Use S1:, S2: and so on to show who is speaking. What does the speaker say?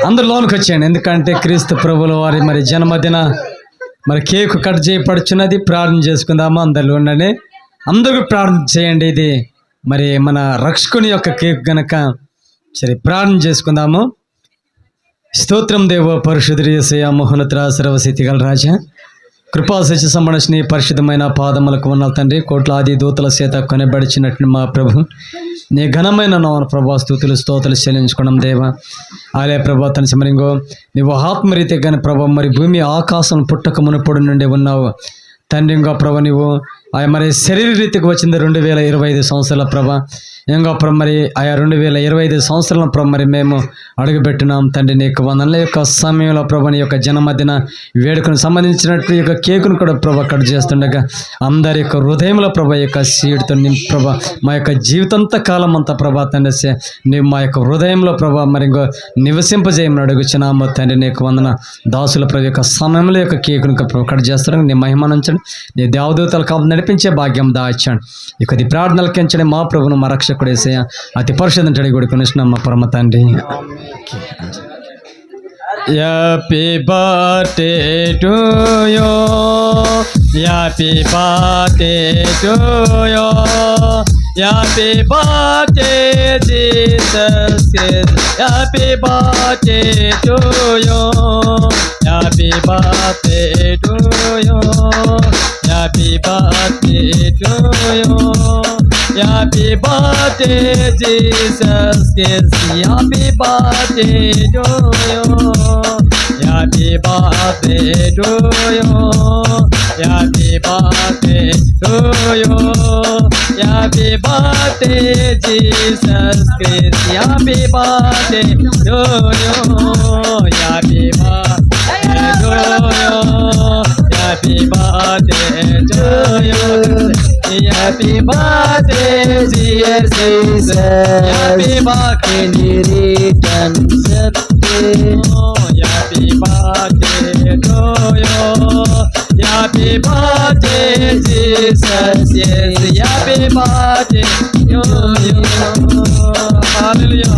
S1: అందరు లోనికి వచ్చేయండి, ఎందుకంటే క్రీస్తు ప్రభుల వారి మరి జన్మదిన మరి కేకు కట్ చేయబడుచున్నది. ప్రార్థన చేసుకుందాము, అందరిలో ఉండండి, అందరూ ప్రార్థన చేయండి. ఇది మరి మన రక్షకుని యొక్క కేక్ గనక. సరే, ప్రార్థన చేసుకుందాము. స్తోత్రం దేవ పరిశుద్ధుడు యేసయ్య, మహోన్నత సర్వశక్తి గల రాజా, కృపా సత్య సంబంధించిన పరిశుద్ధమైన పాదములకు ఉన్న తండ్రి, కోట్లాది దూతల చేత కొనబడిచినట్టు మా ప్రభు, నీ ఘనమైన నామమున ప్రభా స్తుతులు స్తోత్రాలు చెల్లించుకోవడం దేవా. ఆలయ ప్రభా తన సమరింగో నీవు ఆత్మరీతిగానే ప్రభా మరి భూమి ఆకాశం పుట్టక మునుపొడు నుండి ఉన్నావు తండ్రి. ఇంకా ప్రభా నీవు మరి శరీర రీతికి వచ్చింది 2025 సంవత్సరాల ప్రభా. ఇంకా ప్రభు మరి ఆయా 2025 సంవత్సరాల ప్రభు మరి మేము అడుగుపెట్టినాం తండ్రి. నీకు వందల యొక్క సమయంలో ప్రభు నీ యొక్క జన్మదిన వేడుకను సంబంధించినట్టు యొక్క కేకును కూడా ప్రభా కట్ చేస్తుండగా అందరి యొక్క హృదయంలో ప్రభా యొక్క సీడ్తో ప్రభా మా యొక్క జీవితంత కాలం అంతా ప్రభా తండ్రి నీవు మా యొక్క హృదయంలో ప్రభా మరి ఇంకో నివసింపజేయమని అడుగుచున్నాము తండ్రి. నీకు వందన దాసుల ప్రభు యొక్క సమయంలో యొక్క కేకును కట్ చేస్తాడు. నీ మహిమానుంచండి, నీ దేవదూతల కాపు నడిపించే భాగ్యం దాచాడు. ఇక ఇది ప్రార్థనలు కెంచండి మా ప్రభును మా రక్షకుడు యేసయ్య, అతి పరిశుద్ధంటడి కొడుకునిస్తున్నాం మా పరమ తండ్రి. Happy birthday to you, happy birthday to you, happy birthday Jesus Christ, happy birthday to you, happy birthday to you, happy birthday to you, happy birthday Jesus Christ, happy birthday to you, happy birthday to you, happy birthday to you, happy birthday Jesus Christ, happy birthday to you, happy birthday to you, happy birthday to you, happy birthday dear Jesus, happy birthday return birthday, happy birthday to you, happy birthday Jesus, happy birthday to you. Hallelujah.